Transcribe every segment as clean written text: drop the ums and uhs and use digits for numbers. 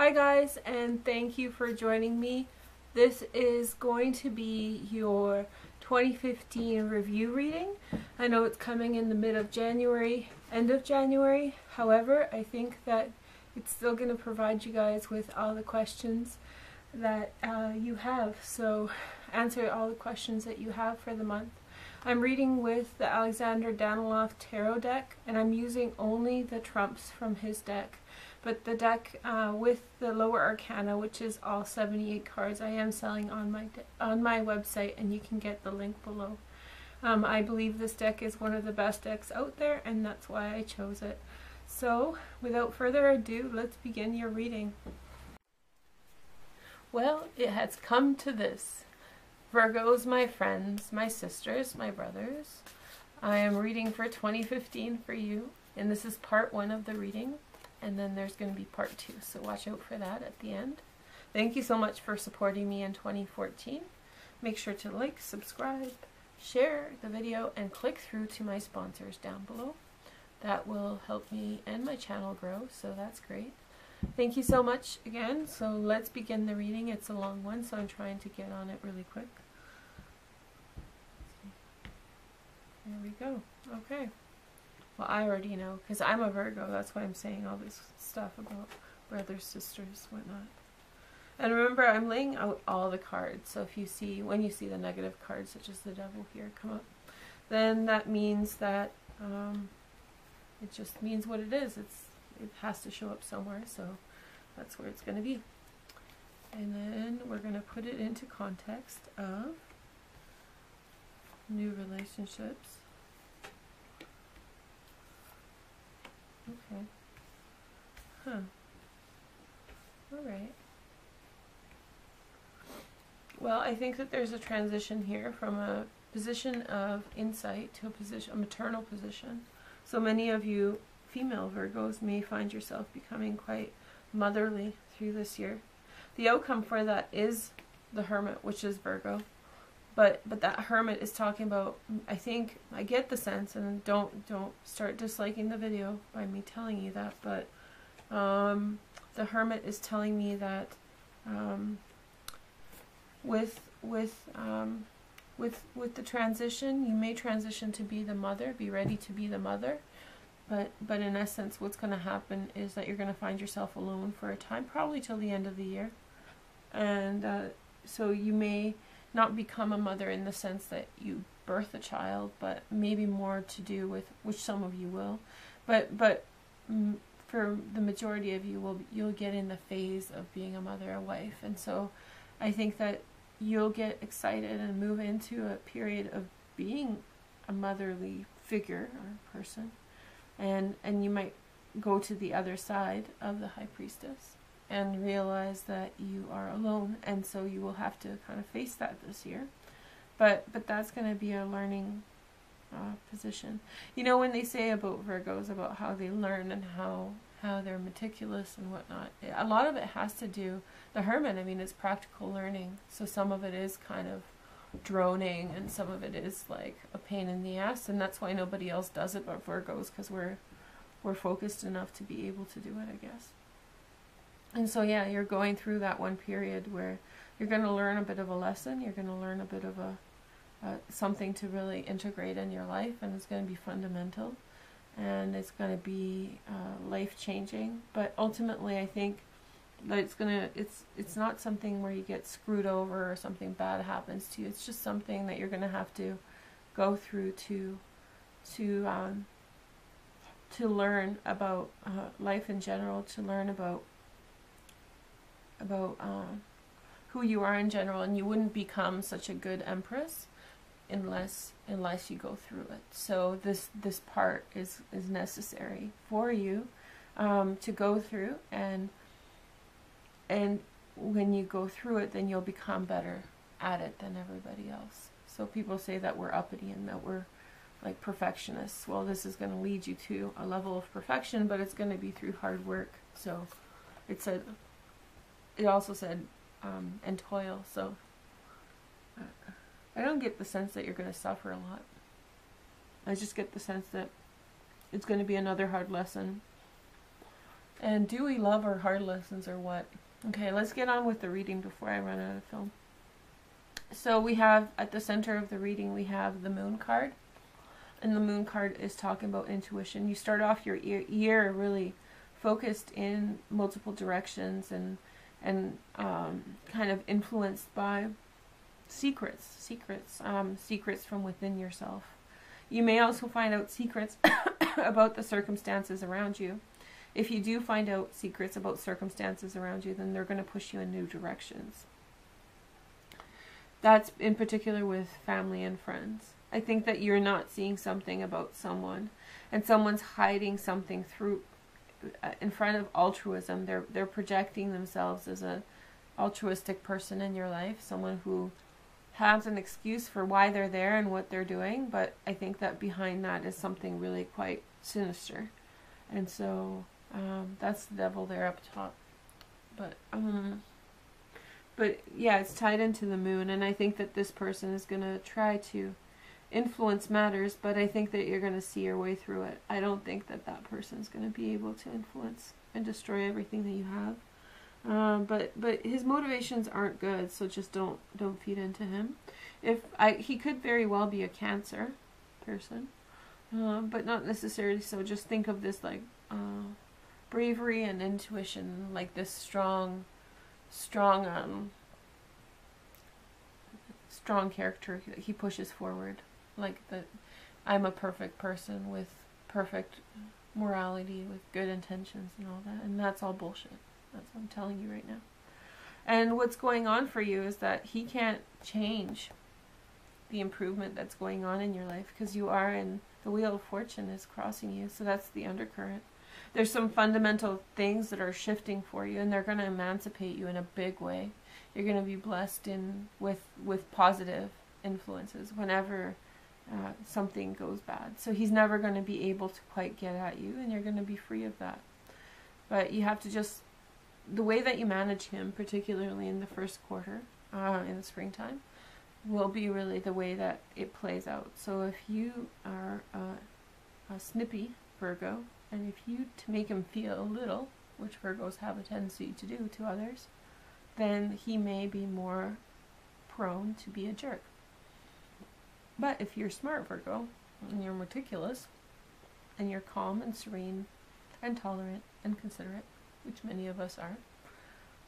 Hi guys, and thank you for joining me. This is going to be your 2015 review reading. I know it's coming in the mid of January, end of January. However, I think that it's still going to provide you guys with all the questions that you have. So answer all the questions that you have for the month. I'm reading with the Alexander Daniloff Tarot deck, and I'm using only the trumps from his deck. But the deck with the lower arcana, which is all 78 cards, I am selling on my website, and you can get the link below. I believe this deck is one of the best decks out there, and that's why I chose it. So, without further ado, let's begin your reading. Well, it has come to this. Virgos, my friends, my sisters, my brothers, I am reading for 2015 for you, and this is part 1 of the reading. And then there's going to be part 2, so watch out for that at the end. Thank you so much for supporting me in 2014. Make sure to like, subscribe, share the video, and click through to my sponsors down below. That will help me and my channel grow, so that's great. Thank you so much again. So let's begin the reading. It's a long one, so I'm trying to get on it really quick. There we go. Okay. Well, I already know, because I'm a Virgo. That's why I'm saying all this stuff about brothers, sisters, whatnot. And remember, I'm laying out all the cards. So if you see, when you see the negative cards, such as the devil here, come up, then that means that it just means what it is. It has to show up somewhere, so that's where it's going to be. And then we're going to put it into context of new relationships. Okay. Huh. Alright. Well, I think that there's a transition here from a position of insight to a maternal position. So many of you female Virgos may find yourself becoming quite motherly through this year. The outcome for that is the Hermit, which is Virgo. But that Hermit is talking about, I think, I get the sense, and don't start disliking the video by me telling you that, but the Hermit is telling me that with the transition, you may transition to be the mother, be ready to be the mother, but in essence what's going to happen is that you're going to find yourself alone for a time, probably till the end of the year. And so you may not become a mother in the sense that you birth a child, but maybe more to do with, which some of you will, but for the majority of you, you'll get in the phase of being a mother, a wife. And so I think that you'll get excited and move into a period of being a motherly figure or person, and you might go to the other side of the High Priestess and realize that you are alone, and so you will have to kind of face that this year. But that's going to be a learning position. You know, when they say about Virgos, about how they learn and how they're meticulous and whatnot, a lot of it has to do, the Hermit, I mean, it's practical learning. So some of it is kind of droning, and some of it is like a pain in the ass, and that's why nobody else does it but Virgos, because we're focused enough to be able to do it, I guess. And so, yeah, you're going through that one period where you're going to learn a bit of a lesson. You're going to learn a bit of something to really integrate in your life, and it's going to be fundamental, and it's going to be life-changing. But ultimately, I think that it's not something where you get screwed over or something bad happens to you. It's just something that you're going to have to go through to learn about life in general, to learn about who you are in general, and you wouldn't become such a good empress unless you go through it. So this part is necessary for you to go through, and when you go through it, then you'll become better at it than everybody else. So people say that we're uppity and that we're like perfectionists. Well, this is going to lead you to a level of perfection, but it's going to be through hard work. So it also said, and toil, so I don't get the sense that you're going to suffer a lot. I just get the sense that it's going to be another hard lesson And do we love our hard lessons or what? Okay, let's get on with the reading before I run out of film. So we have, at the center of the reading, we have the moon card. And the moon card is talking about intuition. You start off your year really focused in multiple directions and kind of influenced by secrets from within yourself. You may also find out secrets about the circumstances around you. If you do find out secrets about circumstances around you, then they're going to push you in new directions. That's in particular with family and friends. I think that you're not seeing something about someone, and someone's hiding something through in front of altruism. They're projecting themselves as a altruistic person in your life, someone who has an excuse for why they're there and what they're doing, but I think that behind that is something really quite sinister. And so that's the devil there up top. But yeah, it's tied into the moon, and I think that this person is going to try to influence matters, but I think that you're going to see your way through it. I don't think that that person is going to be able to influence and destroy everything that you have. But his motivations aren't good, so just don't feed into him. He could very well be a Cancer person, but not necessarily so. Just think of this like bravery and intuition, like this strong character he pushes forward, like that I'm a perfect person with perfect morality, with good intentions and all that, and that's all bullshit. That's what I'm telling you right now. And what's going on for you is that he can't change the improvement that's going on in your life, because you are in the wheel of fortune is crossing you, so that's the undercurrent. There's some fundamental things that are shifting for you, and they're going to emancipate you in a big way. You're going to be blessed with positive influences whenever something goes bad. So he's never going to be able to quite get at you, and you're going to be free of that. But you have to just, the way that you manage him, particularly in the first quarter, in the springtime, will be really the way that it plays out. So if you are a snippy Virgo, and if you to make him feel a little, which Virgos have a tendency to do to others, then he may be more prone to be a jerk. But if you're smart Virgo, and you're meticulous, and you're calm and serene and tolerant and considerate, which many of us are,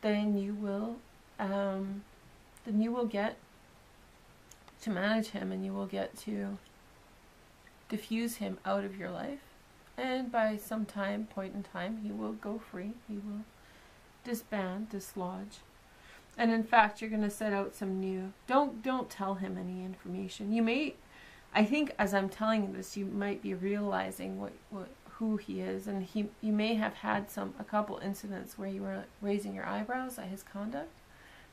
then you will get to manage him, and you will get to diffuse him out of your life. And by some point in time, he will go free. He will disband, dislodge. And in fact, you're going to set out some new... Don't tell him any information. You may... I think as I'm telling you this, you might be realizing who he is. And you may have had a couple incidents where you were raising your eyebrows at his conduct.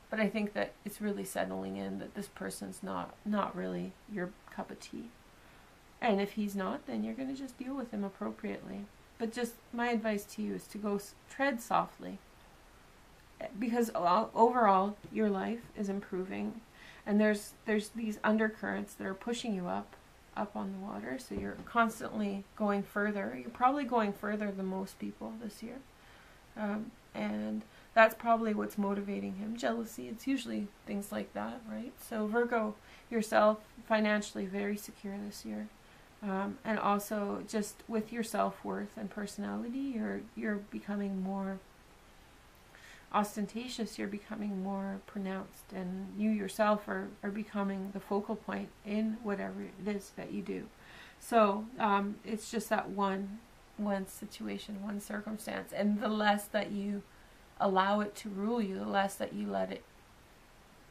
But I think that it's really settling in that this person's not really your cup of tea. And if he's not, then you're going to just deal with him appropriately. But just my advice to you is to go tread softly. Because overall, your life is improving. And there's these undercurrents that are pushing you up on the water. So you're constantly going further. You're probably going further than most people this year. And that's probably what's motivating him. Jealousy, it's usually things like that, right? So Virgo, yourself, financially very secure this year. And also just with your self-worth and personality, you're becoming more ostentatious, you're becoming more pronounced, and you yourself are becoming the focal point in whatever it is that you do. So it's just that one situation, one circumstance, and the less that you allow it to rule you, the less that you let it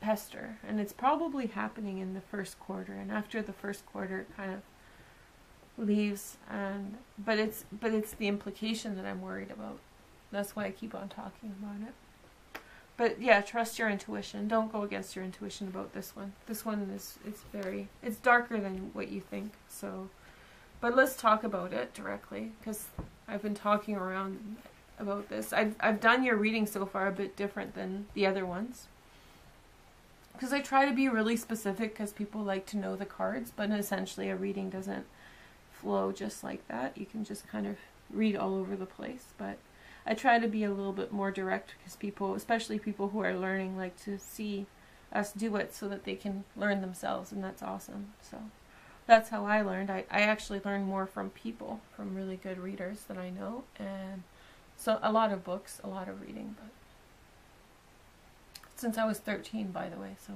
pester. And it's probably happening in the first quarter, and after the first quarter it kind of leaves, but it's the implication that I'm worried about. That's why I keep on talking about it. But yeah, trust your intuition. Don't go against your intuition about this one. This one it's darker than what you think. So, but let's talk about it directly, because I've been talking around about this. I've done your reading so far a bit different than the other ones, because I try to be really specific, because people like to know the cards, but essentially a reading doesn't flow just like that. You can just kind of read all over the place. But I try to be a little bit more direct, because people, especially people who are learning, like to see us do it so that they can learn themselves, and that's awesome. So that's how I learned. I actually learned more from people, from really good readers that I know, and so a lot of books, a lot of reading, but since I was 13, by the way, so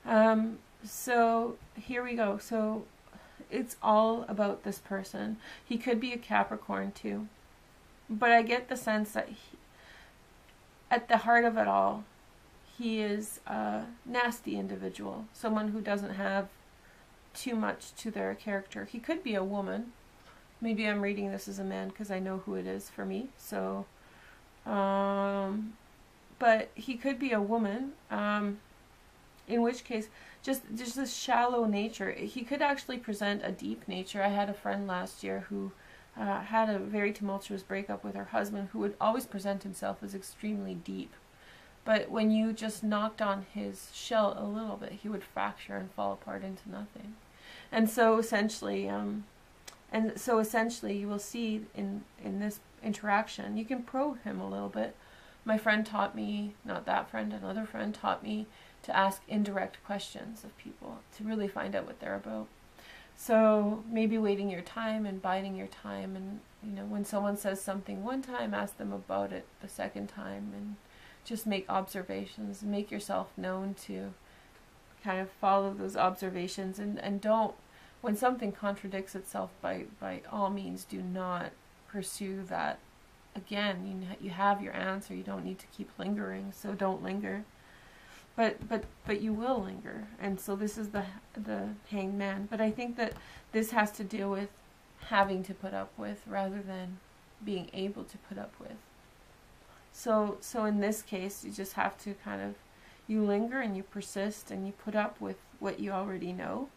wow. So here we go. So it's all about this person. He could be a Capricorn too, but I get the sense that at the heart of it all, he is a nasty individual, someone who doesn't have too much to their character. He could be a woman. Maybe I'm reading this as a man because I know who it is for me. So, but he could be a woman, in which case, just this shallow nature. He could actually present a deep nature. I had a friend last year who had a very tumultuous breakup with her husband, who would always present himself as extremely deep. But when you just knocked on his shell a little bit, he would fracture and fall apart into nothing. And so essentially, you will see in this interaction, you can probe him a little bit. My friend taught me, not that friend, another friend taught me to ask indirect questions of people to really find out what they're about. So maybe waiting your time and biding your time, and when someone says something one time, ask them about it the second time, and just make observations, make yourself known to kind of follow those observations, and don't, when something contradicts itself, by all means do not pursue that. Again, you have your answer, you don't need to keep lingering, so don't linger. But you will linger, and so this is the Hanged Man. But I think that this has to deal with having to put up with rather than being able to put up with. So in this case, you just have to you linger and you persist and you put up with what you already know.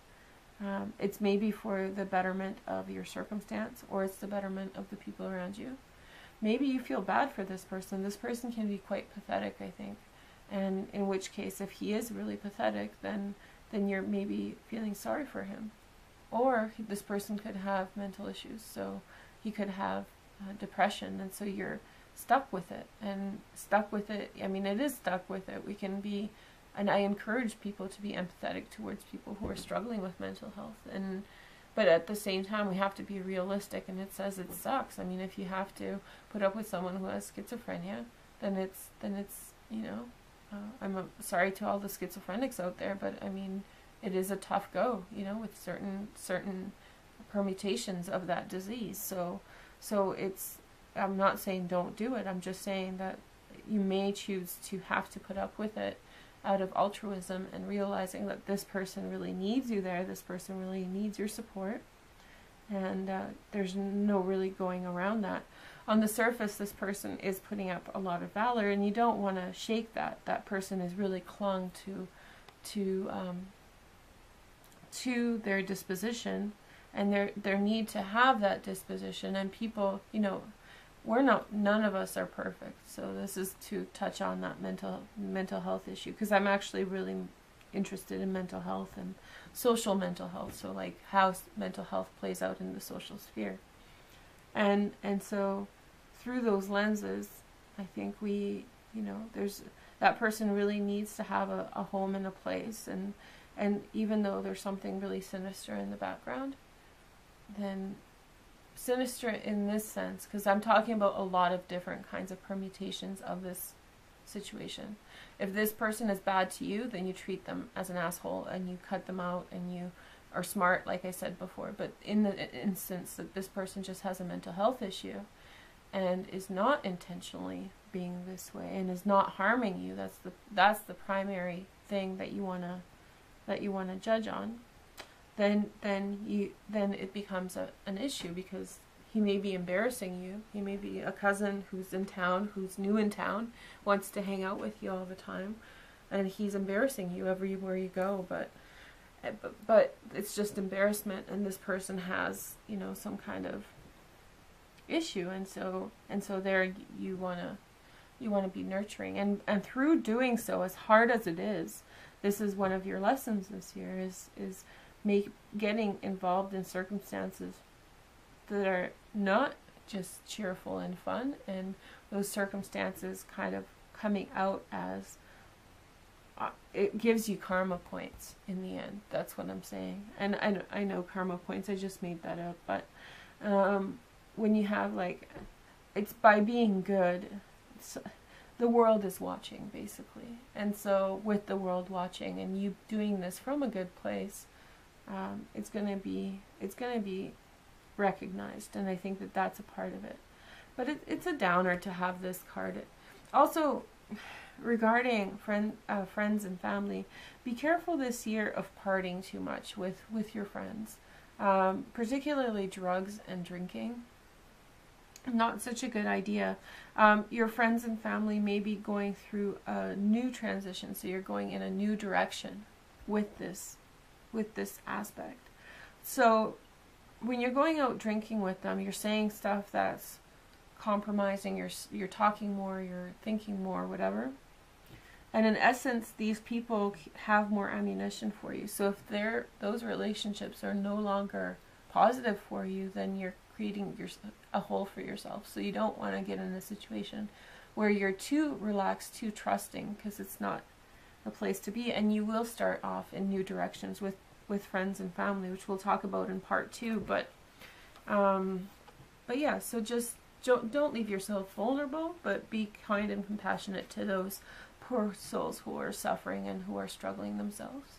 It's maybe for the betterment of your circumstance, or it's the betterment of the people around you. Maybe you feel bad for this person. This person can be quite pathetic, I think. And in which case, if he is really pathetic, then you're maybe feeling sorry for him. Or this person could have mental issues, so he could have depression, and so you're stuck with it. And stuck with it, I mean, it is stuck with it. We can be, and I encourage people to be empathetic towards people who are struggling with mental health. But at the same time, we have to be realistic, and it says it sucks. I mean, if you have to put up with someone who has schizophrenia, then it's I'm sorry to all the schizophrenics out there, but I mean, it is a tough go, with certain permutations of that disease. So it's, I'm not saying don't do it. I'm just saying that you may choose to have to put up with it out of altruism, and realizing that this person really needs you there, this person really needs your support, and there's no really going around that. On the surface, this person is putting up a lot of valor, and you don't want to shake that. That person is really clung to their disposition and their need to have that disposition. And people, none of us are perfect. So this is to touch on that mental health issue, because I'm actually really interested in mental health and social mental health. So like how mental health plays out in the social sphere. And so through those lenses, I think there's, that person really needs to have a home and a place, and even though there's something really sinister in the background, then sinister in this sense, because I'm talking about a lot of different kinds of permutations of this situation. If this person is bad to you, then you treat them as an asshole and you cut them out and you are smart, like I said before. But in the instance that this person just has a mental health issue and is not intentionally being this way and is not harming you, that's the primary thing that you wanna judge on. Then it becomes an issue, because he may be embarrassing you. He may be a cousin who's in town, who's new in town, wants to hang out with you all the time, and he's embarrassing you everywhere you go. But it's just embarrassment, and this person has some kind of issue, and so there you wanna be nurturing, and through doing so, as hard as it is, this is one of your lessons this year, is getting involved in circumstances that are not just cheerful and fun, and those circumstances kind of coming out as it gives you karma points in the end. That's what I'm saying. And I know karma points, I just made that up, but when you have like, it's by being good, the world is watching basically. And so with the world watching and you doing this from a good place, it's gonna be recognized, and I think that that's a part of it. But it's a downer to have this card. Also, regarding friends and family, be careful this year of partying too much with your friends, particularly drugs and drinking. Not such a good idea. Your friends and family may be going through a new transition, so you're going in a new direction with this aspect. So when you're going out drinking with them, you're saying stuff that's compromising, you're talking more, you're thinking more, whatever. And in essence, these people have more ammunition for you. So if those relationships are no longer positive for you, then you're creating a hole for yourself. So you don't want to get in a situation where you're too relaxed, too trusting, because it's not a place to be. And you will start off in new directions with friends and family, which we'll talk about in part 2. But yeah, so just don't leave yourself vulnerable, but be kind and compassionate to those poor souls who are suffering and who are struggling themselves.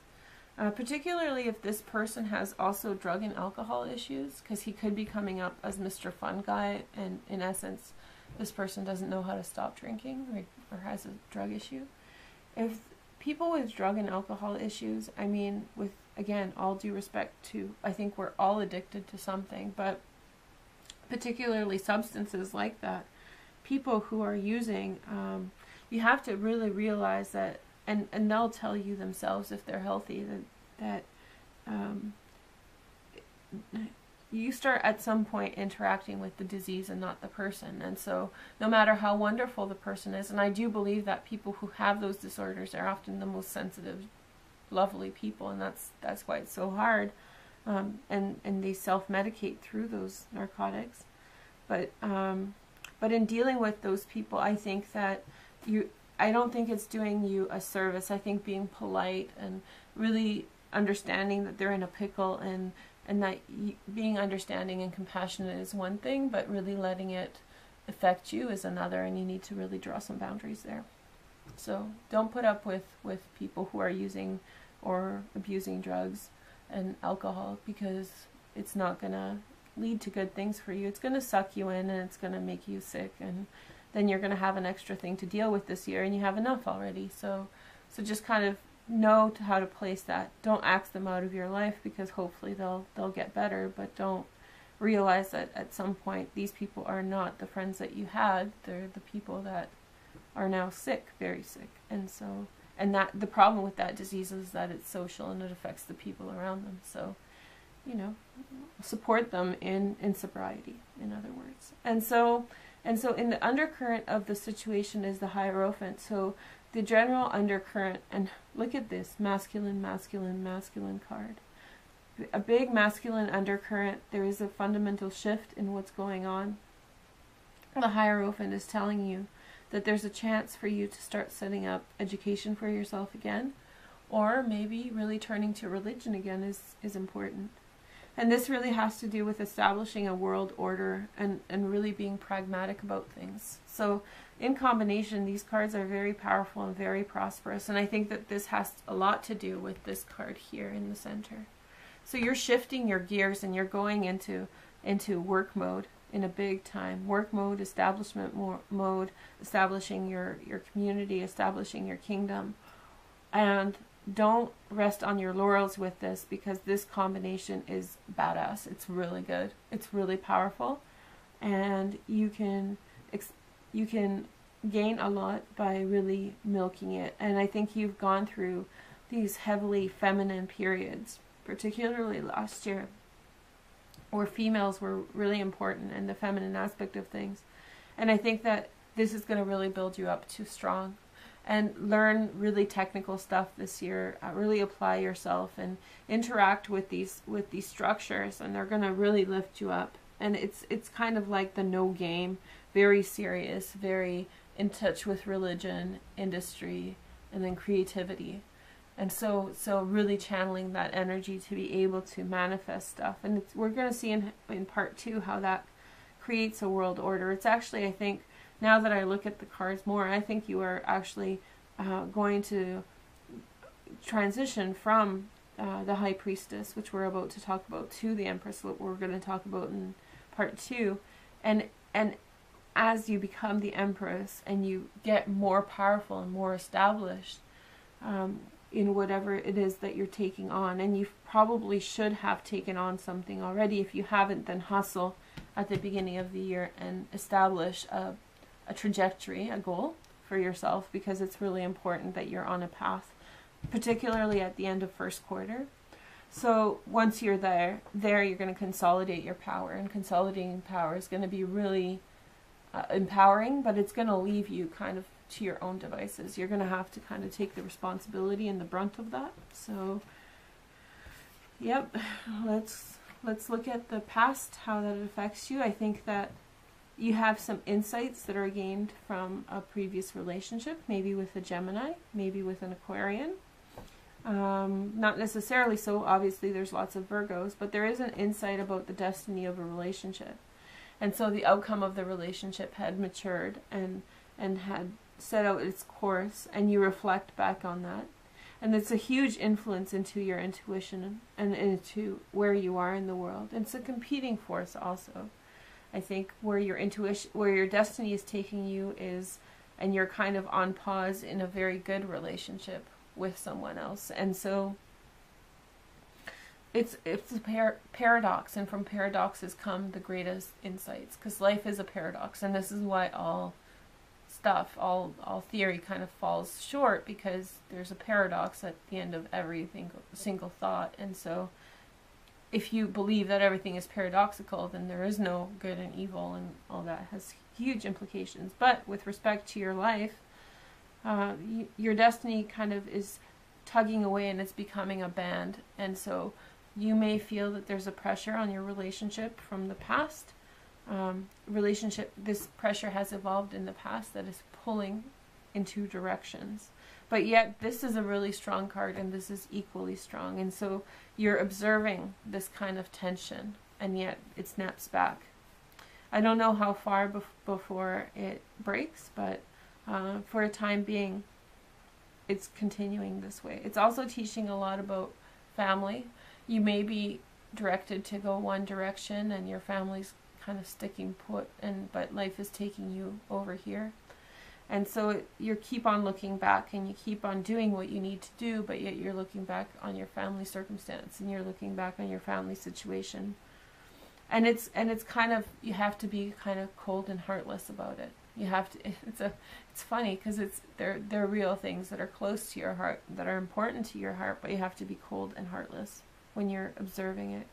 Particularly if this person has also drug and alcohol issues, because he could be coming up as Mr. Fun Guy, and in essence, this person doesn't know how to stop drinking or has a drug issue. If people with drug and alcohol issues, I mean, with, again, all due respect to, I think we're all addicted to something, but particularly substances like that, people who are using, you have to really realize that, and they'll tell you themselves if they're healthy, that you start at some point interacting with the disease and not the person. And so no matter how wonderful the person is, and I do believe that people who have those disorders are often the most sensitive, lovely people, and that's why it's so hard, and they self-medicate through those narcotics. But in dealing with those people, I think that I don't think it's doing you a service. I think being polite and really understanding that they're in a pickle, and that being understanding and compassionate is one thing, but really letting it affect you is another, and you need to really draw some boundaries there. So don't put up with people who are using or abusing drugs and alcohol, because it's not going to lead to good things for you. It's going to suck you in, and it's going to make you sick, and then you're going to have an extra thing to deal with this year, and you have enough already. So just kind of know how to place that. Don't axe them out of your life, because hopefully they'll get better, but don't realize that at some point these people are not the friends that you had. They're the people that are now sick, very sick. And that the problem with that disease is that it's social and it affects the people around them. So, support them in sobriety, in other words. And so in the undercurrent of the situation is the Hierophant. So the general undercurrent, and look at this, masculine, masculine, masculine card. A big masculine undercurrent. There is a fundamental shift in what's going on. The Hierophant is telling you that there's a chance for you to start setting up education for yourself again, or maybe really turning to religion again is important. And this really has to do with establishing a world order and really being pragmatic about things. So in combination, these cards are very powerful and very prosperous. And I think that this has a lot to do with this card here in the center. So you're shifting your gears and you're going into work mode in a big time. Work mode, establishment mode, establishing your community, establishing your kingdom. And don't rest on your laurels with this, because this combination is badass. It's really good. It's really powerful, and you can gain a lot by really milking it. And I think you've gone through these heavily feminine periods, particularly last year, where females were really important in the feminine aspect of things. And I think that this is going to really build you up to strong. And learn really technical stuff this year. Really apply yourself and interact with these structures, and they're going to really lift you up. And it's kind of like the no game, very serious, very in touch with religion, industry, and then creativity. And so really channeling that energy to be able to manifest stuff. And we're going to see in part 2 how that creates a world order. It's actually, I think, now that I look at the cards more, I think you are actually going to transition from the High Priestess, which we're about to talk about, to the Empress, what we're going to talk about in part 2. And as you become the Empress and you get more powerful and more established in whatever it is that you're taking on, and you probably should have taken on something already. If you haven't, then hustle at the beginning of the year and establish a trajectory, a goal for yourself, because it's really important that you're on a path, particularly at the end of first quarter. So once you're there you're going to consolidate your power, and consolidating power is going to be really empowering, but it's going to leave you kind of to your own devices. You're going to have to kind of take the responsibility and the brunt of that. So, yep, let's look at the past, how that affects you. I think that you have some insights that are gained from a previous relationship, maybe with a Gemini, maybe with an Aquarian. Not necessarily so, obviously there's lots of Virgos, but there is an insight about the destiny of a relationship. And so the outcome of the relationship had matured and had set out its course, and you reflect back on that. And it's a huge influence into your intuition and into where you are in the world. And it's a competing force also. I think where your intuition, where your destiny is taking you is, and you're kind of on pause in a very good relationship with someone else. And so it's a paradox, and from paradoxes come the greatest insights, because life is a paradox, and this is why all theory kind of falls short, because there's a paradox at the end of every single thought. And so if you believe that everything is paradoxical, then there is no good and evil, and all that has huge implications. But with respect to your life, your destiny kind of is tugging away, and it's becoming a band. And so you may feel that there's a pressure on your relationship from the past. This pressure has evolved in the past that is pulling in two directions. But yet this is a really strong card, and this is equally strong. And so you're observing this kind of tension, and yet it snaps back. I don't know how far before it breaks, but for a time being, it's continuing this way. It's also teaching a lot about family. You may be directed to go one direction, and your family's kind of sticking put, but life is taking you over here. And so you keep on looking back, and you keep on doing what you need to do, but yet you're looking back on your family circumstance, and you're looking back on your family situation. And it's kind of, you have to be kind of cold and heartless about it. You have to, it's funny, because they're real things that are close to your heart, that are important to your heart, but you have to be cold and heartless when you're observing it.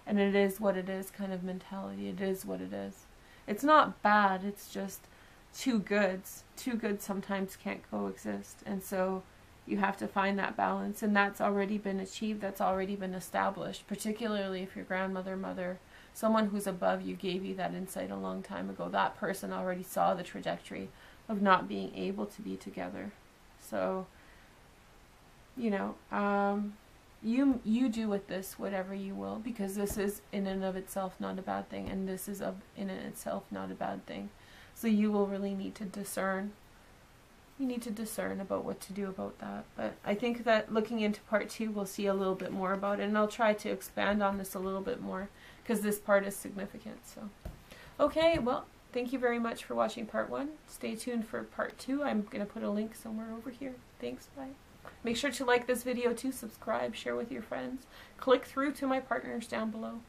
And it is what it is kind of mentality. It is what it is. It's not bad, it's just two goods sometimes can't coexist. And so you have to find that balance, and that's already been achieved, that's already been established, particularly if your grandmother, mother, someone who's above you gave you that insight a long time ago. That person already saw the trajectory of not being able to be together. So, you know, you do with this whatever you will, because this is in and of itself not a bad thing, and this is in and itself not a bad thing. So you will really need to discern. You need to discern about what to do about that. But I think that looking into part 2, we'll see a little bit more about it, and I'll try to expand on this a little bit more, because this part is significant. So, okay, well, thank you very much for watching part 1. Stay tuned for part 2. I'm going to put a link somewhere over here. Thanks, bye. Make sure to like this video too, subscribe, share with your friends. Click through to my partners down below.